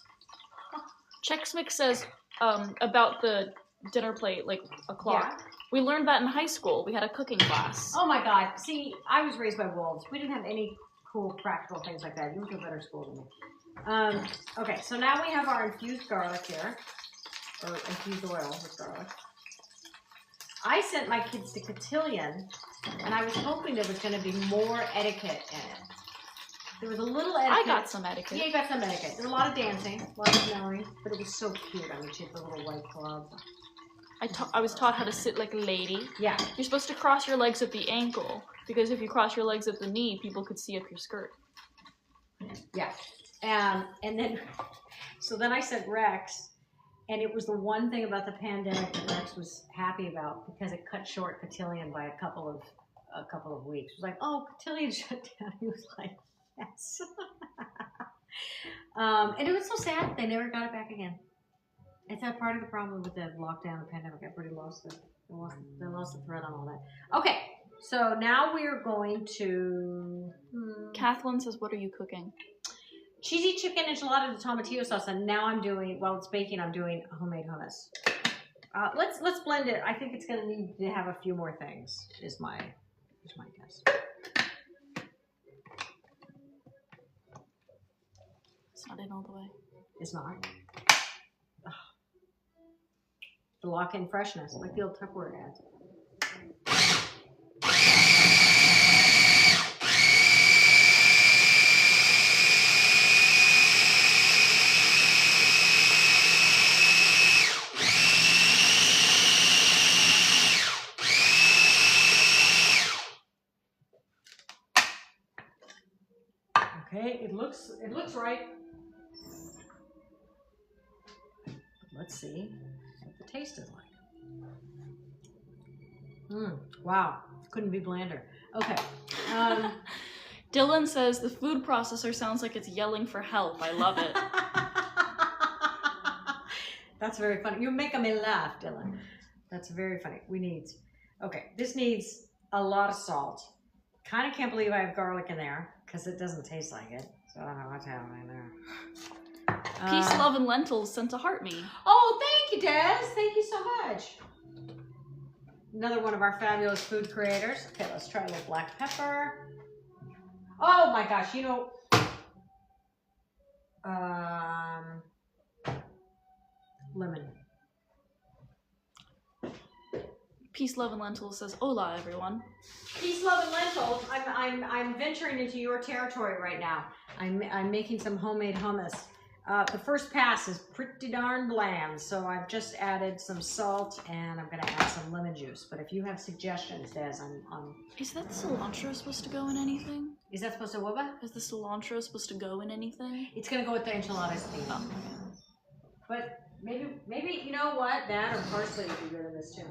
Chex Mix says about the dinner plate, like a clock. Yeah. We learned that in high school. We had a cooking class. Oh my God. See, I was raised by wolves. We didn't have any cool practical things like that. You went to a better school than me. Okay, so now we have our infused garlic here, or infused oil with garlic. I sent my kids to cotillion, and I was hoping there was going to be more etiquette in it. There was a little etiquette. I got some etiquette. Yeah, you got some etiquette. There was a lot of dancing, a lot of smelling, but it was so cute. I mean, she had the little white gloves. I was taught how to sit like a lady. Yeah. You're supposed to cross your legs at the ankle, because if you cross your legs at the knee, people could see up your skirt. Yeah. And then, so then I sent Rex, and it was the one thing about the pandemic that Rex was happy about, because it cut short cotillion by a couple of weeks. It was like, oh, cotillion shut down. He was like, yes. And it was so sad. They never got it back again. It's a part of the problem with the lockdown and pandemic. Everybody lost the thread on all that. Okay, so now we're going to... Kathleen says, what are you cooking? Cheesy chicken enchilada with tomatillo sauce, and now I'm doing, while it's baking, I'm doing homemade hummus. Let's blend it. I think it's going to need to have a few more things, is my guess. It's not in all the way. It's not. Ugh. The lock-in freshness, like the old Tupperware ads. Okay, it looks right. Let's see what the taste is like. Wow, couldn't be blander. Okay. Dylan says the food processor sounds like it's yelling for help. I love it. That's very funny. You're making me laugh, Dylan. That's very funny. Okay, this needs a lot of salt. Kind of can't believe I have garlic in there because it doesn't taste like it. So I don't know what's happening there. Peace, love, and lentils sent to heart me. Oh, thank you, Des. Thank you so much. Another one of our fabulous food creators. Okay, let's try a little black pepper. Oh my gosh, you know, lemon. Peace, love, and lentils says, hola, everyone. Peace, love, and lentils. I'm venturing into your territory right now. I'm making some homemade hummus. The first pass is pretty darn bland, so I've just added some salt and I'm gonna add some lemon juice. But if you have suggestions, Des, I'm... Is that cilantro supposed to go in anything? Is that supposed to what? Is the cilantro supposed to go in anything? It's gonna go with the enchiladas theme. Oh. But maybe you know what? That or parsley would be good in this too.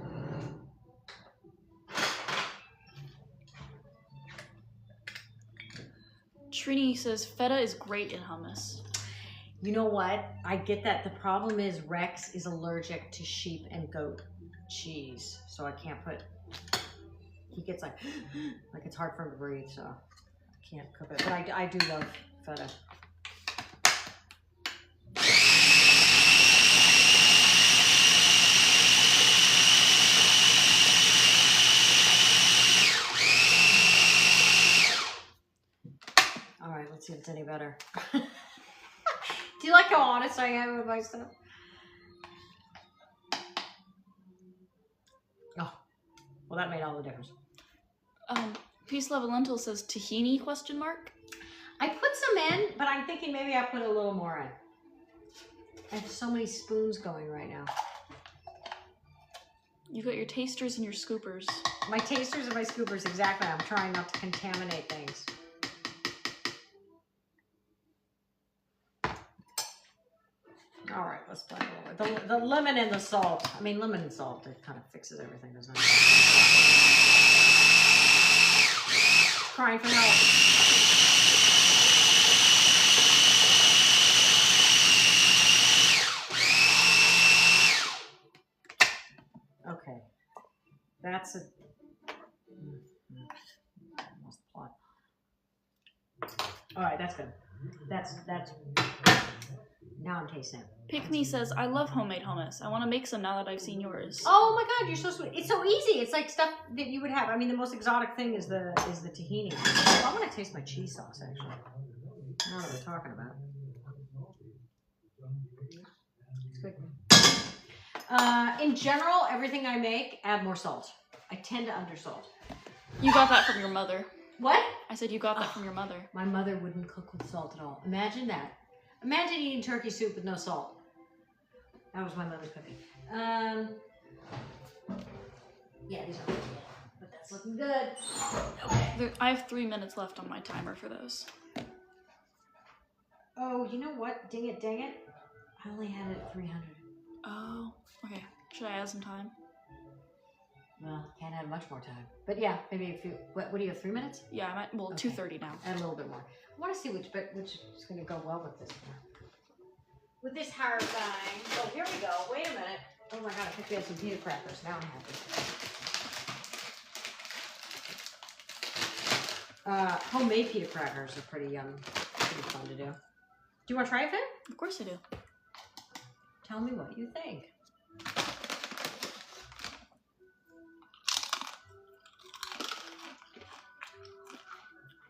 Trini says feta is great in hummus. You know what? I get that. The problem is Rex is allergic to sheep and goat cheese, so I can't put. He gets like it's hard for him to breathe, so I can't cook it. But I do love feta. All right, let's see if it's any better. Do you like how honest I am with my stuff? Oh, well, that made all the difference. Peace, love, and lentil says tahini, question mark? I put some in, but I'm thinking maybe I put a little more in. I have so many spoons going right now. You've got your tasters and your scoopers. My tasters and my scoopers, exactly. I'm trying not to contaminate things. All right, let's blend a little bit. The lemon and the salt. I mean, lemon and salt, it kind of fixes everything, doesn't it? Crying for help. Okay. All right, that's good. That's. Now I'm tasting it. Pick Me says, I love homemade hummus. I want to make some now that I've seen yours. Oh my God, you're so sweet. It's so easy. It's like stuff that you would have. I mean, the most exotic thing is the tahini. Oh, I want to taste my cheese sauce actually. I don't know what we're talking about. It's good. In general, everything I make, add more salt. I tend to undersalt. You got that from your mother. What? I said you got that from your mother. My mother wouldn't cook with salt at all. Imagine that. Imagine eating turkey soup with no salt. That was my mother's cooking. Yeah, these are good, but that's looking good. Okay. I have 3 minutes left on my timer for those. Oh, you know what? Dang it, dang it. I only had it at 300. Oh, okay. Should I add some time? Well, can't add much more time. But yeah, maybe if you, what do you have, 3 minutes? Yeah, I might, well, Okay. 2:30 now. Add a little bit more. I want to see which is going to go well with this. With this hard thing. Oh, here we go. Wait a minute. Oh my God, I think we have some pita crackers. Now I'm happy. Homemade pita crackers are pretty fun to do. Do you want to try it, Finn? Of course I do. Tell me what you think.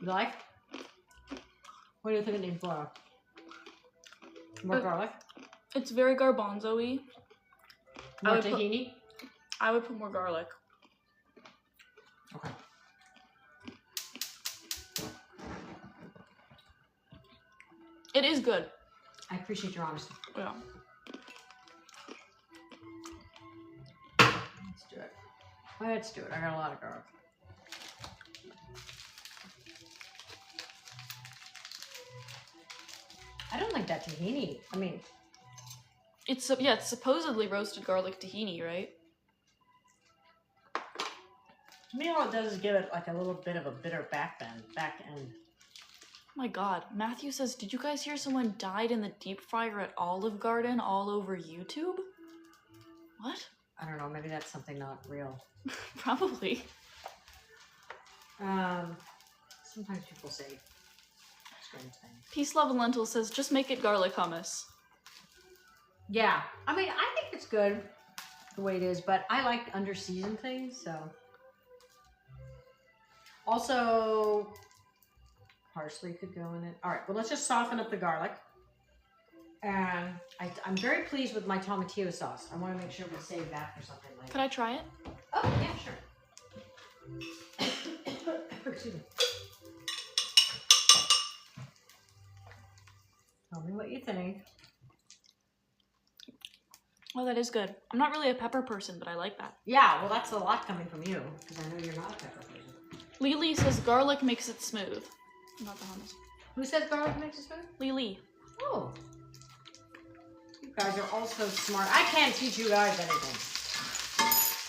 You like? What do you think it needs more? More garlic? It's very garbanzo-y. More tahini? I would put more garlic. Okay. It is good. I appreciate your honesty. Yeah. Let's do it. Let's do it. I got a lot of garlic. I don't like that tahini. I mean, It's supposedly roasted garlic tahini, right? to me all it does is give it like a little bit of a bitter back end. Oh my God. Matthew says, did you guys hear someone died in the deep fryer at Olive Garden all over YouTube? What? I don't know, maybe that's something not real. Probably. Sometimes people say strange things. Peace, Love, and Lentil says, just make it garlic hummus. Yeah, I mean, I think it's good the way it is, but I like under-seasoned things, so. Also, parsley could go in it. All right, well, let's just soften up the garlic. And I'm very pleased with my tomatillo sauce. I want to make sure we save that for something later. Could I try it? Oh, yeah, sure. Excuse me. Tell me what you think. Oh, that is good. I'm not really a pepper person, but I like that. Yeah, well, that's a lot coming from you, because I know you're not a pepper person. Lily says garlic makes it smooth. Not the hummus. Who says garlic makes it smooth? Lily. Oh. You guys are all so smart. I can't teach you guys anything.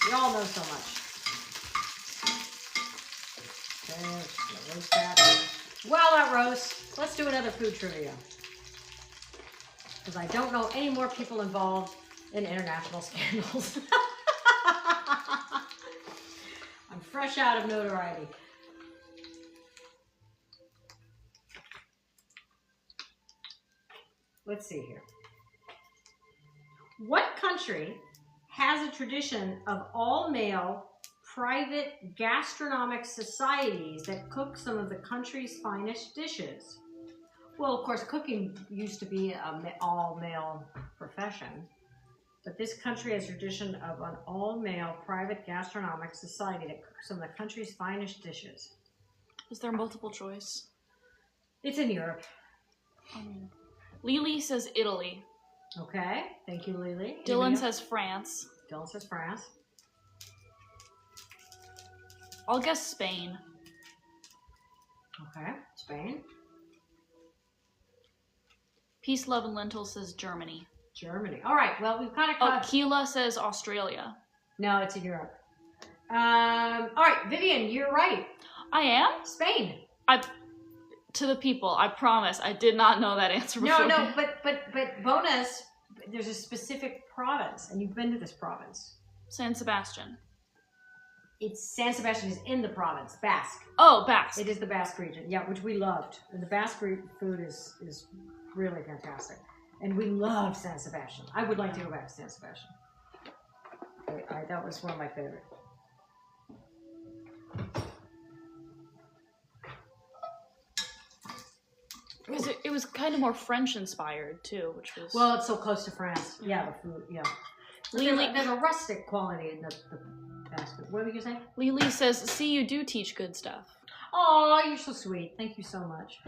You all know so much. Okay, just roast that. While that roasts, let's do another food trivia. Because I don't know any more people involved in international scandals. I'm fresh out of notoriety. Let's see here. What country has a tradition of all-male private gastronomic societies that cook some of the country's finest dishes? Well, of course, cooking used to be an all-male profession, but this country has a tradition of an all-male private gastronomic society that cooks some of the country's finest dishes. Is there multiple choice? It's in Europe. Lily says Italy. Okay, thank you, Lily. Dylan says France. Dylan says France. I'll guess Spain. Okay, Spain. Peace, Love, and Lentil says Germany. Germany. All right, well, we've kind of Oh, Keela says Australia. No, it's in Europe. All right, Vivian, you're right. I am? Spain. To the people, I promise, I did not know that answer before. No, but bonus, there's a specific province, and you've been to this province. San Sebastian. it's San Sebastian is in the province, Basque. Oh, Basque. It is the Basque region, yeah, which we loved. And the Basque food is really fantastic. And we love San Sebastian. I would like to go back to San Sebastian. That was one of my favorite. Because it was kind of more French inspired too, which was... Well, it's so close to France. Yeah, the food, yeah. There's a rustic quality in the Basque food. What were you saying? Lily says, see, you do teach good stuff. Oh, you're so sweet. Thank you so much.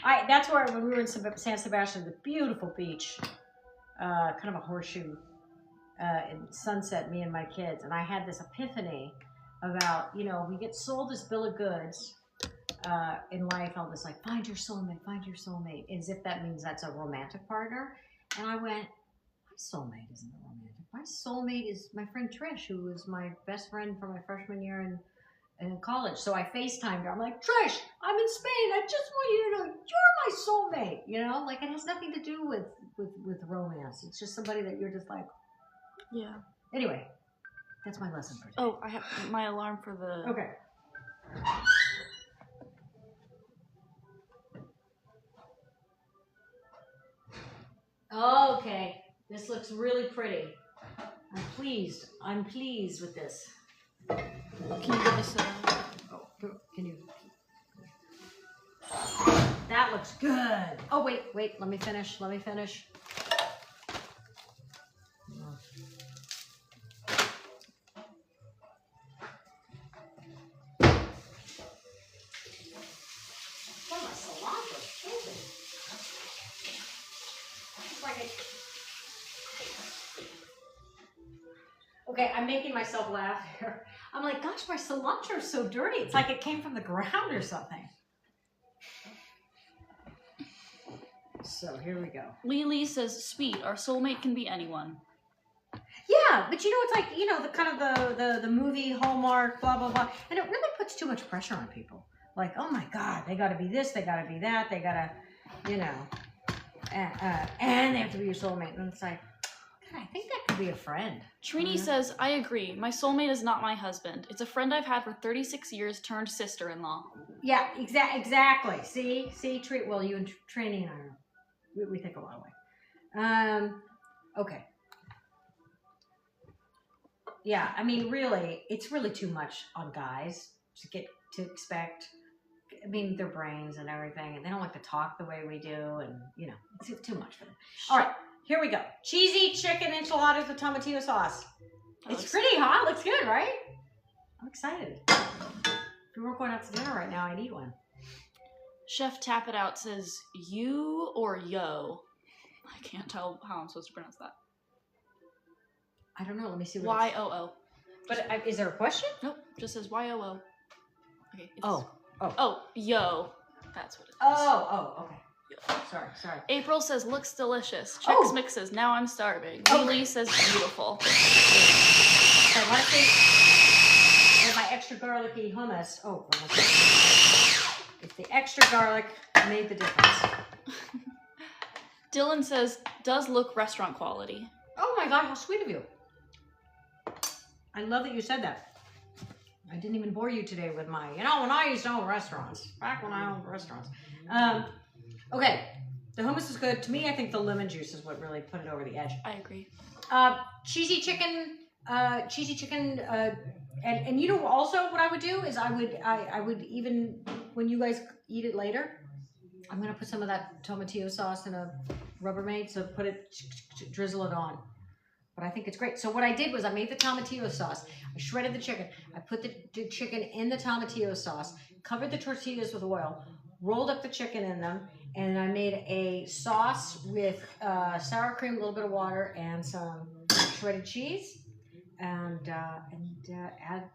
That's where, when we were in San Sebastian, the beautiful beach, kind of a horseshoe, in sunset, me and my kids, and I had this epiphany about, we get sold this bill of goods in life, all this like, find your soulmate, as if that means that's a romantic partner. And I went, my soulmate isn't a romantic. My soulmate is my friend Trish, who was my best friend for my freshman year in college. So I FaceTimed her. I'm like, Trish, I'm in Spain. I just want you to know you're my soulmate. Like, it has nothing to do with romance. It's just somebody that you're just like. Yeah. Anyway, that's my lesson for today. Oh, I have my alarm for the... Okay. Okay. This looks really pretty. I'm pleased with this. Can you give us a... Oh, can you... That looks good. Oh, wait. Let me finish. Okay, I'm making myself laugh here. I'm like, gosh, my cilantro is so dirty. It's like it came from the ground or something. So here we go. Lily says, sweet, our soulmate can be anyone. Yeah, but it's like, the kind of the movie Hallmark, blah, blah, blah. And it really puts too much pressure on people. Like, oh my God, they got to be this, they got to be that, they got to, and they have to be your soulmate. And it's like, God, I think that could be a friend. Trini says, I agree. My soulmate is not my husband. It's a friend I've had for 36 years turned sister-in-law. Yeah, exactly. See, well, you and Trini and I we think a lot alike. Okay. Yeah, I mean, really, it's really too much on guys to expect. I mean, their brains and everything, and they don't like to talk the way we do, and it's too much for them. All right, here we go. Cheesy chicken enchiladas with tomatillo sauce. It's pretty hot. Looks good, right? I'm excited. If we weren't going out to dinner right now, I'd eat one. Chef Tap It Out says, you or yo? I can't tell how I'm supposed to pronounce that. I don't know. Let me see what Y-O-O. But is there a question? Nope. Just says Y-O-O. Okay. Oh, yo. That's what it is. Oh, okay. Yo. Sorry. April says, looks delicious. Chex mixes, now I'm starving. Lily says, beautiful. Okay, I want to say, with my extra garlicky hummus. Oh, it's the extra garlic made the difference. Dylan says, does look restaurant quality. Oh my God, how sweet of you. I love that you said that. I didn't even bore you today with my, when I used to own restaurants. Back when I owned restaurants. Okay, the hummus is good. To me, I think the lemon juice is what really put it over the edge. I agree. Cheesy chicken, and also what I would do is I would even, when you guys eat it later, I'm going to put some of that tomatillo sauce in a Rubbermaid, so drizzle it on. But I think it's great. So what I did was I made the tomatillo sauce. I shredded the chicken. I put the chicken in the tomatillo sauce, covered the tortillas with oil, rolled up the chicken in them, and I made a sauce with sour cream, a little bit of water, and some shredded cheese, and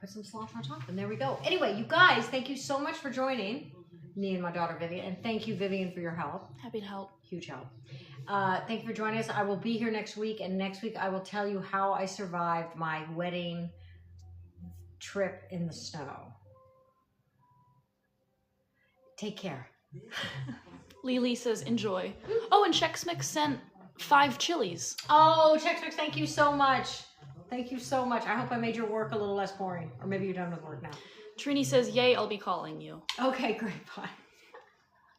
put some cilantro on top. And there we go. Anyway, you guys, thank you so much for joining me and my daughter Vivian, and thank you, Vivian, for your help. Happy to help. Huge help. Thank you for joining us. I will be here next week, and next week I will tell you how I survived my wedding trip in the snow. Take care. Lily says, enjoy. Oh, and Chex Mix sent 5 chilies. Oh, Chex Mix, thank you so much. Thank you so much. I hope I made your work a little less boring. Or maybe you're done with work now. Trini says, yay, I'll be calling you. Okay, great. Bye.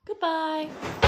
Goodbye.